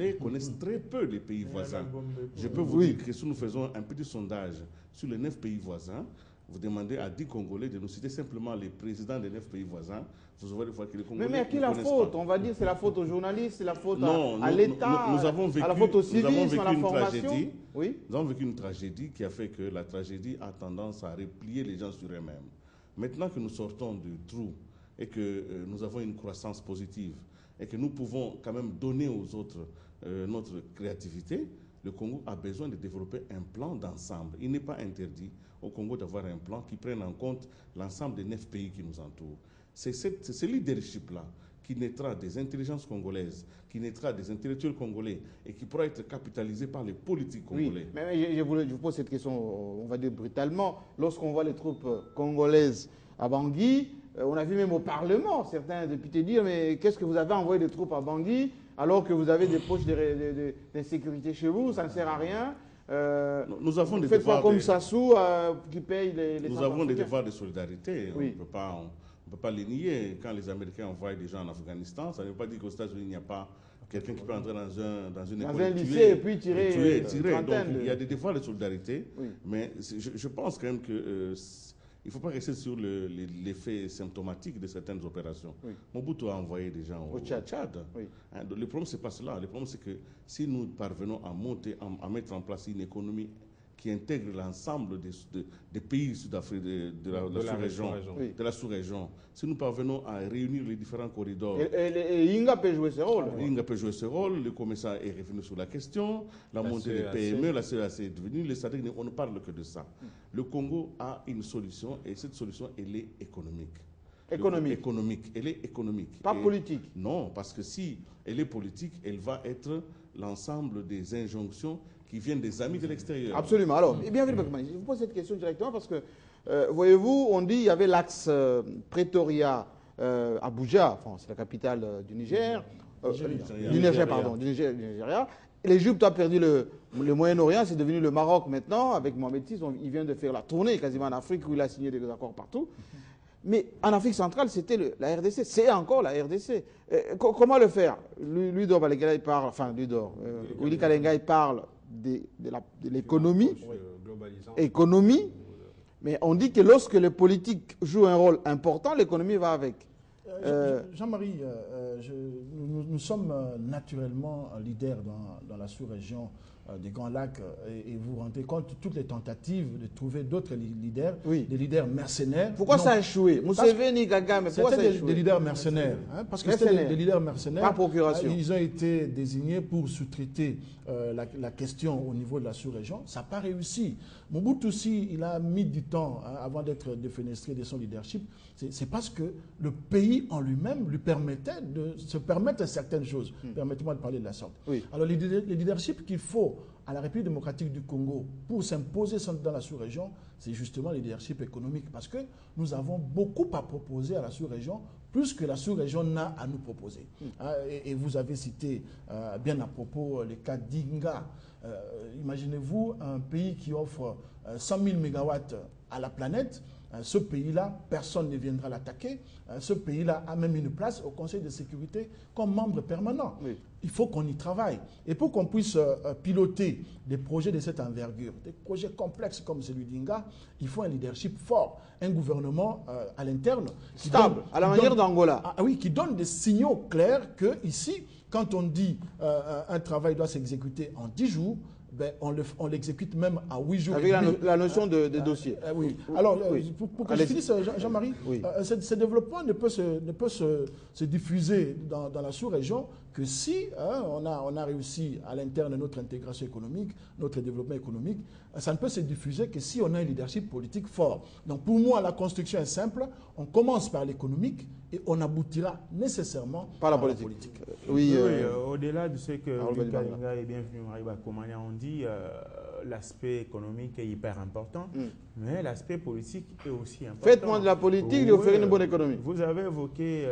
Congolais connaissent très peu les pays voisins. Je peux vous dire que si nous faisons un petit sondage sur les 9 pays voisins, vous demandez à 10 Congolais de nous citer simplement les présidents des 9 pays voisins, vous aurez voir que les Congolais mais à qui la faute? On va dire c'est la faute aux journalistes, c'est la faute à l'État, à la faute aux civistes, à la formation. Oui. Nous avons vécu une tragédie qui a fait que la tragédie a tendance à replier les gens sur eux-mêmes. Maintenant que nous sortons du trou et que nous avons une croissance positive et que nous pouvons quand même donner aux autres notre créativité, le Congo a besoin de développer un plan d'ensemble. Il n'est pas interdit au Congo d'avoir un plan qui prenne en compte l'ensemble des 9 pays qui nous entourent. C'est ce leadership-là qui naîtra des intelligences congolaises, qui naîtra des intellectuels congolais et qui pourra être capitalisé par les politiques congolais. Oui, mais je vous pose cette question, on va dire brutalement. Lorsqu'on voit les troupes congolaises à Bangui, on a vu même au Parlement certains députés dire « Mais qu'est-ce que vous avez envoyé des troupes à Bangui alors que vous avez des poches d'insécurité chez vous, ça ne sert à rien ». Nous avons des devoirs pas comme Sassou qui paye les Nous avons des devoirs de solidarité. Oui. On ne peut pas les nier. Quand les Américains envoient des gens en Afghanistan, ça ne veut pas dire qu'aux États-Unis, il n'y a pas quelqu'un qui peut entrer dans une école un lycée et puis tirer. Donc, il y a des devoirs de solidarité. Oui. Mais je pense quand même que il ne faut pas rester sur l'effet symptomatique de certaines opérations. Oui. Mobutu a envoyé des gens au Tchad. Oui. Hein, le problème, ce n'est pas cela. Le problème, c'est que si nous parvenons à mettre en place une économie qui intègre l'ensemble des pays sud-africains de la sous-région, si nous parvenons à réunir les différents corridors. Et Inga peut jouer ce rôle. Inga peut jouer ce rôle, le commissaire est revenu sur la question, la montée des PME, la CEAC est devenue, les SADC, on ne parle que de ça. Le Congo a une solution et cette solution, elle est économique. Économique. Elle est économique. Pas politique. Non, parce que si elle est politique, elle va être l'ensemble des injonctions qui viennent des amis de l'extérieur. Absolument. Alors, bien vu, je vous pose cette question directement parce que, voyez-vous, on dit qu'il y avait l'axe Pretoria-Abuja, enfin, c'est la capitale du Niger, du Nigeria. L'Égypte a perdu le Moyen-Orient, c'est devenu le Maroc maintenant, avec Mohamed VI, il vient de faire la tournée quasiment en Afrique où il a signé des accords partout. Mais en Afrique centrale, c'était la RDC, c'est encore la RDC. Comment le faire? Ludor Balekela, il parle, enfin Ludor, Willy Kalenga, il parle de l'économie, mais on dit que lorsque les politiques jouent un rôle important, l'économie va avec. Jean-Marie, nous sommes naturellement leaders dans la sous-région des Grands Lacs et vous vous rendez compte de toutes les tentatives de trouver d'autres leaders, des leaders mercenaires. Pourquoi ça a échoué? Museveni, Kagame, pourquoi ça a échoué? Des leaders mercenaires. Hein, parce que c'était des leaders mercenaires. Par procuration. Ils ont été désignés pour sous-traiter la question au niveau de la sous-région. Ça n'a pas réussi. Mobutu aussi, il a mis du temps avant d'être défenestré de son leadership. C'est parce que le pays en lui-même lui permettait de se permettre certaines choses. Permettez-moi de parler de la sorte. Oui. Alors, le leadership qu'il faut à la République démocratique du Congo pour s'imposer dans la sous-région, c'est justement le leadership économique. Parce que nous avons beaucoup à proposer à la sous-région, plus que la sous-région n'a à nous proposer. Et vous avez cité bien à propos le cas d'Inga. Imaginez-vous un pays qui offre 100 000 mégawatts à la planète. Ce pays-là, personne ne viendra l'attaquer. Ce pays-là a même une place au Conseil de sécurité comme membre permanent. Oui. Il faut qu'on y travaille. Et pour qu'on puisse piloter des projets de cette envergure, des projets complexes comme celui d'Inga, il faut un leadership fort, un gouvernement à l'interne. Stable, à la manière d'Angola. Oui, qui donne des signaux clairs que ici, quand on dit un travail doit s'exécuter en 10 jours, ben, on l'exécute même à 8 jours. Avec la notion de dossier. Oui. Alors, pour que je finisse, Jean-Marie, ce développement ne peut se diffuser dans la sous-région que si on a réussi à l'interne notre intégration économique, notre développement économique. Ça ne peut se diffuser que si on a un leadership politique fort. Donc pour moi, la construction est simple. On commence par l'économique et on aboutira nécessairement par la politique. Oui, au-delà de ce que Kalinga et bienvenue Mariba Komania ont dit, l'aspect économique est hyper important, mais l'aspect politique est aussi important. Faites-moi de la politique et vous ferez une bonne économie. Vous avez évoqué,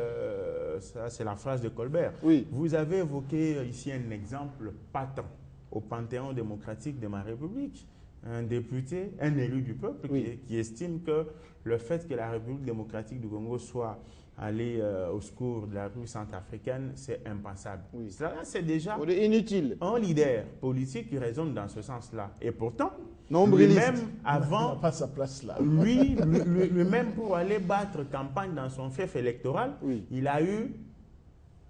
ça c'est la phrase de Colbert, vous avez évoqué ici un exemple patent au Panthéon démocratique de ma République. Un député, un élu du peuple qui estime que le fait que la République démocratique du Congo soit aller au secours de la République centrafricaine, c'est impensable. Oui. C'est déjà inutile. Un leader politique qui raisonne dans ce sens-là. Et pourtant, lui-même, avant, pas sa place là. Lui-même, pour aller battre campagne dans son fief électoral, il a eu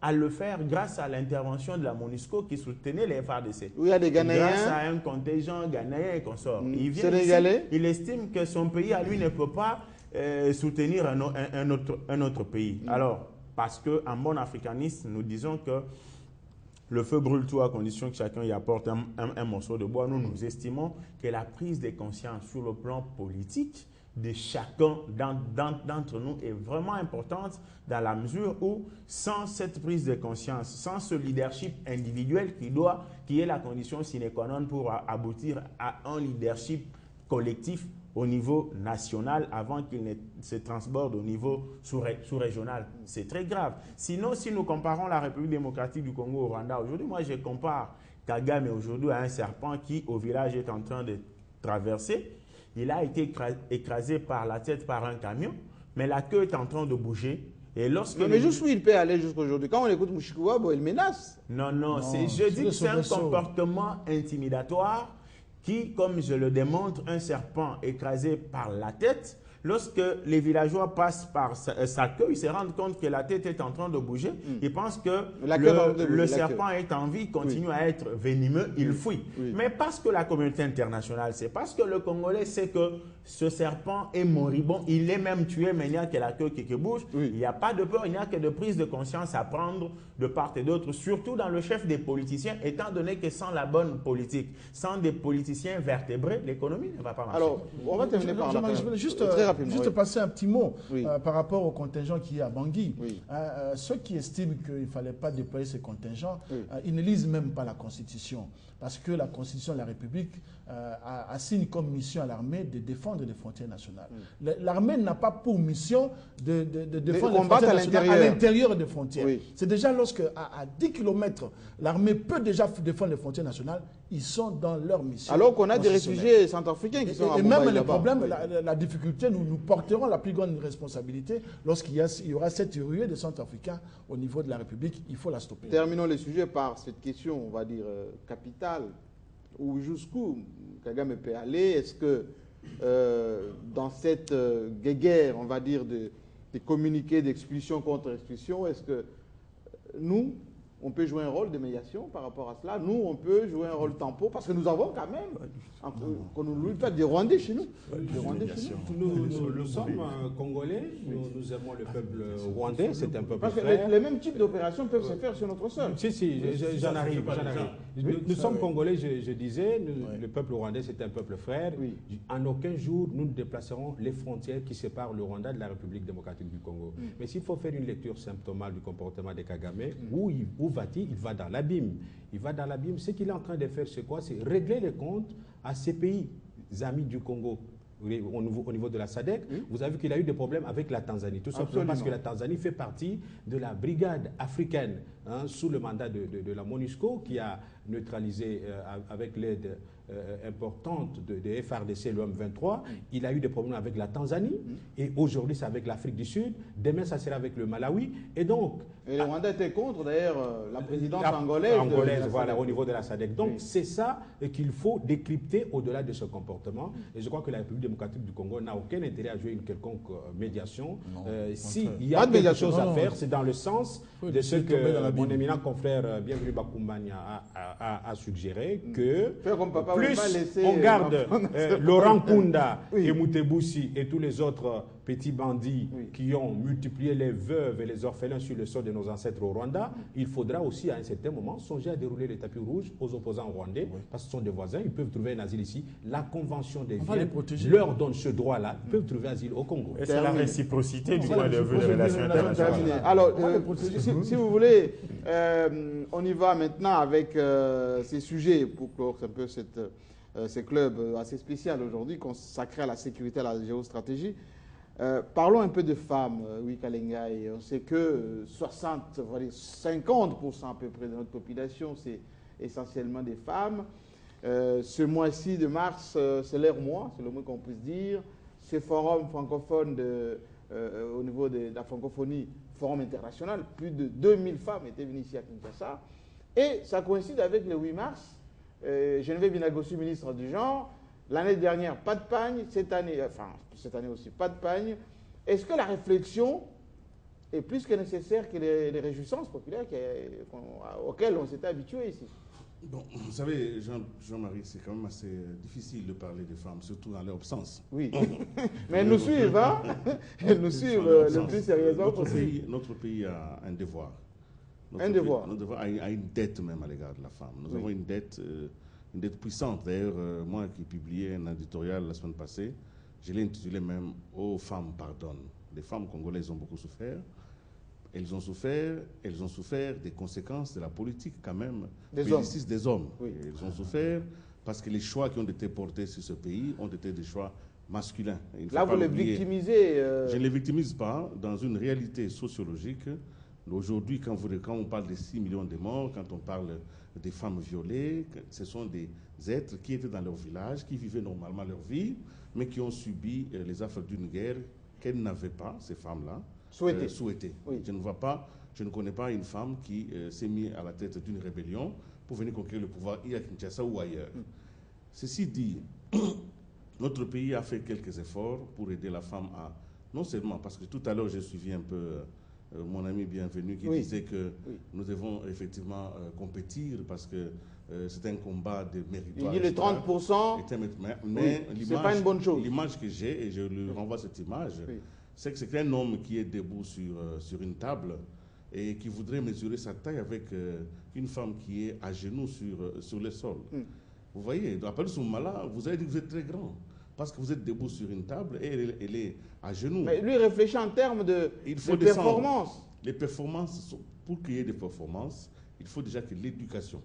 à le faire grâce à l'intervention de la MONUSCO qui soutenait les FARDC. Oui, il y a des Ghanéens. Grâce à un contingent ghanéen et consorts. Il vient Sénégalais. Ici, il estime que son pays, à lui, ne peut pas soutenir un autre pays. Alors, parce qu'en bon africaniste, nous disons que le feu brûle tout à condition que chacun y apporte un morceau de bois. Nous estimons que la prise de conscience sur le plan politique de chacun d'entre nous est vraiment importante dans la mesure où, sans cette prise de conscience, sans ce leadership individuel qui est la condition sine qua non pour aboutir à un leadership collectif au niveau national avant qu'il ne se transborde au niveau sous-régional. C'est très grave. Sinon, si nous comparons la République démocratique du Congo au Rwanda aujourd'hui, moi je compare Kagame aujourd'hui à un serpent qui au village est en train de traverser. Il a été écrasé par la tête par un camion, mais la queue est en train de bouger. Et lorsque mais juste où il peut aller jusqu'aujourd'hui. Quand on écoute Mouchikouwa, il menace. Non, je dis que c'est un comportement intimidatoire qui, comme je le démontre, un serpent écrasé par la tête, lorsque les villageois passent par sa queue, ils se rendent compte que la tête est en train de bouger. Ils pensent que le serpent est en vie, continue à être venimeux, il fuit. Mais parce que la communauté internationale sait, parce que le Congolais sait que ce serpent est moribond, il est même tué, mais il n'y a que la queue qui bouge. Il n'y a pas de peur, il n'y a que de prise de conscience à prendre de part et d'autre, surtout dans le chef des politiciens, étant donné que sans la bonne politique, sans des politiciens vertébrés, l'économie ne va pas marcher. Alors, on va terminer par là. Juste passer un petit mot par rapport au contingent qui est à Bangui. Ceux qui estiment qu'il ne fallait pas déployer ce contingent, ils ne lisent même pas la Constitution. Parce que la Constitution de la République assigne comme mission à l'armée de défendre les frontières nationales. L'armée n'a pas pour mission de défendre les frontières nationales à l'intérieur des frontières. C'est déjà lorsque, à 10 km, l'armée peut déjà défendre les frontières nationales, ils sont dans leur mission. Alors qu'on a des réfugiés centrafricains qui sont à Mumbai. Et même les problèmes, la difficulté, nous porterons la plus grande responsabilité lorsqu'il y aura cette ruée de Centrafricains au niveau de la République. Il faut la stopper. Terminons le sujet par cette question, on va dire, capitale. Ou jusqu'où Kagame peut aller? Est-ce que dans cette guéguerre, on va dire, des communiqués d'expulsion contre expulsion, est-ce que nous, on peut jouer un rôle de médiation par rapport à cela? Nous, on peut jouer un rôle tampon parce que nous avons quand même, qu'on nous loue pas des Rwandais chez nous. Nous sommes Congolais, nous aimons le peuple rwandais, c'est un peuple frère. Parce que les mêmes types d'opérations peuvent se faire sur notre sol. Si, j'en arrive. Nous sommes Congolais, je disais, le peuple rwandais c'est un peuple frère. En aucun jour, nous déplacerons les frontières qui séparent le Rwanda de la République démocratique du Congo. Mais s'il faut faire une lecture symptomale du comportement de Kagame, où va-t-il? Il va dans l'abîme. Il va dans l'abîme. Ce qu'il est en train de faire, c'est quoi? C'est régler les comptes à ces pays amis du Congo. Au niveau de la SADC, vous avez vu qu'il a eu des problèmes avec la Tanzanie. Tout simplement parce que la Tanzanie fait partie de la brigade africaine sous le mandat de la MONUSCO qui a neutralisé avec l'aide importante de FARDC, le M23. Il a eu des problèmes avec la Tanzanie et aujourd'hui c'est avec l'Afrique du Sud. Demain ça sera avec le Malawi. Et donc... Et le Rwanda était contre d'ailleurs la présidence angolaise voilà, au niveau de la SADC. Donc c'est ça qu'il faut décrypter au-delà de ce comportement. Et je crois que la République démocratique du Congo n'a aucun intérêt à jouer une quelconque médiation. S'il y a quelque chose à faire, c'est dans le sens de ce que mon éminent confrère Bienvenu Bakumbani a suggéré, que plus on garde Laurent Kunda et Moutebusi et tous les autres petits bandits qui ont multiplié les veuves et les orphelins sur le sol de nos ancêtres au Rwanda, il faudra aussi à un certain moment songer à dérouler les tapis rouges aux opposants rwandais, parce que ce sont des voisins, ils peuvent trouver un asile ici. La Convention des Vienne leur donne ce droit-là, ils peuvent trouver asile au Congo. Et c'est la réciprocité du point de vue des relations internationales. Alors, si vous voulez, on y va maintenant avec ces sujets pour clore un peu ces clubs assez spéciaux aujourd'hui, consacrés à la sécurité, à la géostratégie. Parlons un peu de femmes, Kalengai. On sait que 50% à peu près de notre population, c'est essentiellement des femmes. Ce mois-ci de mars, c'est leur mois, c'est le moins qu'on puisse dire. Ce forum francophone au niveau de la francophonie, forum international, plus de 2000 femmes étaient venues ici à Kinshasa. Et ça coïncide avec le 8 mars. Geneviève Binagossu, ministre du genre. L'année dernière, pas de pagne. Cette année aussi, pas de pagne. Est-ce que la réflexion est plus que nécessaire que les réjouissances populaires auxquelles on s'était habitué ici? Bon, vous savez, Jean-Marie, c'est quand même assez difficile de parler des femmes, surtout dans leur absence. Oui, mais elles nous suivent, hein? Elles nous suivent le plus sérieusement possible. Notre pays a un devoir. Un devoir. Notre pays a une dette même à l'égard de la femme. Nous avons une dette puissante. D'ailleurs, moi qui ai publié un éditorial la semaine passée, je l'ai intitulé même « Aux femmes pardonnent ». Les femmes congolaises ont beaucoup souffert. Elles ont souffert des conséquences de la politique quand même, des hommes. Oui. Elles ont souffert parce que les choix qui ont été portés sur ce pays ont été des choix masculins. Là, vous les victimisez. Je ne les victimise pas. Dans une réalité sociologique, aujourd'hui, quand on parle de 6 millions de morts, quand on parle des femmes violées, ce sont des êtres qui étaient dans leur village, qui vivaient normalement leur vie, mais qui ont subi les affres d'une guerre qu'elles n'avaient pas, ces femmes-là, souhaité. Oui. Je ne connais pas une femme qui s'est mise à la tête d'une rébellion pour venir conquérir le pouvoir à Kinshasa ou ailleurs. Ceci dit, notre pays a fait quelques efforts pour aider la femme à, non seulement, parce que tout à l'heure j'ai suivi un peu mon ami bienvenu qui disait que nous devons effectivement compétir parce que c'est un combat de méritoire. Il dit les 30%, mais c'est pas une bonne chose. L'image que j'ai, et je lui renvoie cette image, c'est que c'est un homme qui est debout sur une table et qui voudrait mesurer sa taille avec une femme qui est à genoux sur le sol. Vous voyez, après ce moment-là, vous allez dire que vous êtes très grand parce que vous êtes debout sur une table et elle est à genoux. Mais lui réfléchit en termes de performance. Les performances, pour qu'il y ait des performances, il faut déjà que l'éducation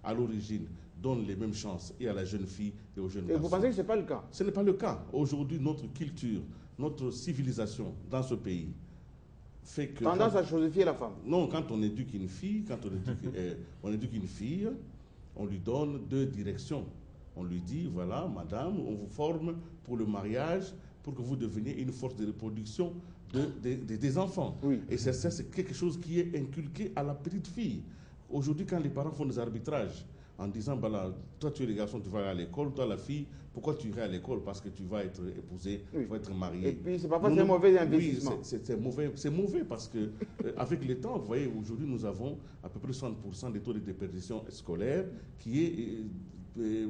à l'origine donne les mêmes chances et à la jeune fille et aux jeunes garçons. Et vous pensez que ce n'est pas le cas? Ce n'est pas le cas. Aujourd'hui, notre culture, notre civilisation dans ce pays fait que... Tendance à chosifier la femme. Non, quand on éduque une fille, on lui donne 2 directions. On lui dit, voilà, madame, on vous forme pour le mariage, pour que vous deveniez une force de reproduction des enfants. Oui. Et c'est quelque chose qui est inculqué à la petite fille. Aujourd'hui, quand les parents font des arbitrages, en disant, voilà, toi tu es le garçon, tu vas aller à l'école, toi la fille, pourquoi tu irais à l'école? Parce que tu vas être épousé, tu vas être marié. Et puis c'est parfois un mauvais investissement. Oui, c'est mauvais parce que avec le temps, vous voyez, aujourd'hui nous avons à peu près 60% des taux de déperdition scolaire qui est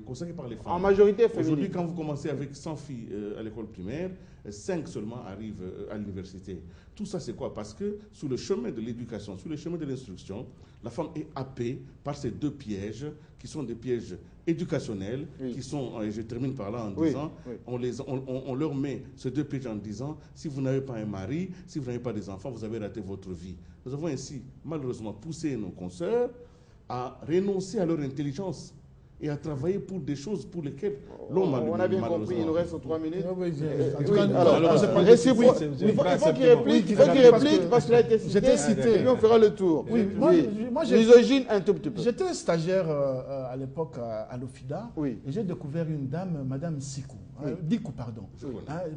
consacré par les femmes. En majorité féminine. Aujourd'hui, quand vous commencez avec 100 filles à l'école primaire, 5 seulement arrivent à l'université. Tout ça, c'est quoi? Parce que sur le chemin de l'éducation, sur le chemin de l'instruction, la femme est happée par ces 2 pièges qui sont des pièges éducationnels, qui sont, et je termine par là en disant, on leur met ces 2 pièges en disant, si vous n'avez pas un mari, si vous n'avez pas des enfants, vous avez raté votre vie. Nous avons ainsi, malheureusement, poussé nos consoeurs à renoncer à leur intelligence et à travailler pour des choses pour lesquelles l'homme a... On a bien compris, il nous reste 3 minutes. Il faut qu'il réplique parce qu'il a été cité. Et puis on fera le tour. Misogyne un tout petit peu. J'étais stagiaire à l'époque à l'OFIDA et j'ai découvert une dame, Madame Dikou, pardon.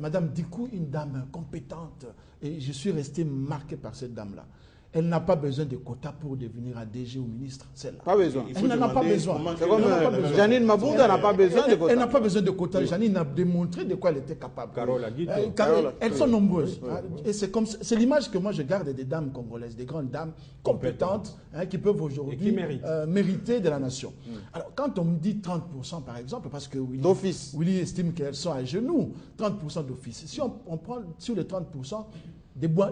Madame Dikou, une dame compétente. Et je suis resté marqué par cette dame-là. Elle n'a pas besoin de quotas pour devenir ADG ou ministre, celle-là. Pas besoin. Elle n'en a pas besoin. Janine Mabunda n'a pas besoin de quotas. Elle n'a pas besoin de quotas. Janine a démontré de quoi elle était capable. Elles sont nombreuses. Et c'est l'image que moi je garde des dames congolaises, des grandes dames compétentes qui peuvent aujourd'hui mériter de la nation. Alors quand on me dit 30% par exemple, parce que Willy estime qu'elles sont à genoux, 30% d'office. Si on prend sur les 30%,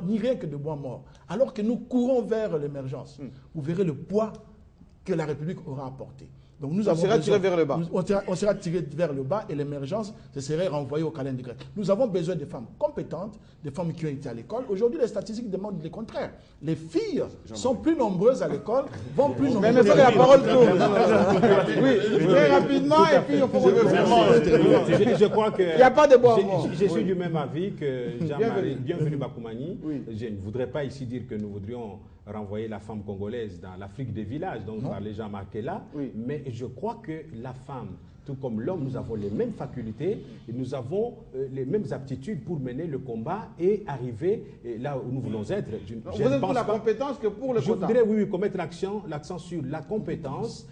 ni rien que de bois morts. Alors que nous courons vers l'émergence, vous verrez le poids que la République aura apporté. Donc nous on sera tiré vers le bas. On sera tiré vers le bas et l'émergence, ce serait renvoyé au calendrier grec. Nous avons besoin de femmes compétentes, des femmes qui ont été à l'école. Aujourd'hui, les statistiques demandent le contraire. Les filles sont plus nombreuses à l'école, vont plus nombreuses. Mais la parole tourne. Oui, très rapidement et puis il faut je crois que... Il n'y a pas de bois. Je suis du même avis que Jean-Marie. Bienvenue Bakoumani. Je ne voudrais pas ici dire que nous voudrions renvoyer la femme congolaise dans l'Afrique des villages dont parlait Jean-Marc là, mais je crois que la femme tout comme l'homme, nous avons les mêmes facultés et nous avons les mêmes aptitudes pour mener le combat et arriver là où nous voulons être. Vous êtes pour la compétence que pour le quota? Je voudrais, oui, qu'on mette l'accent sur la compétence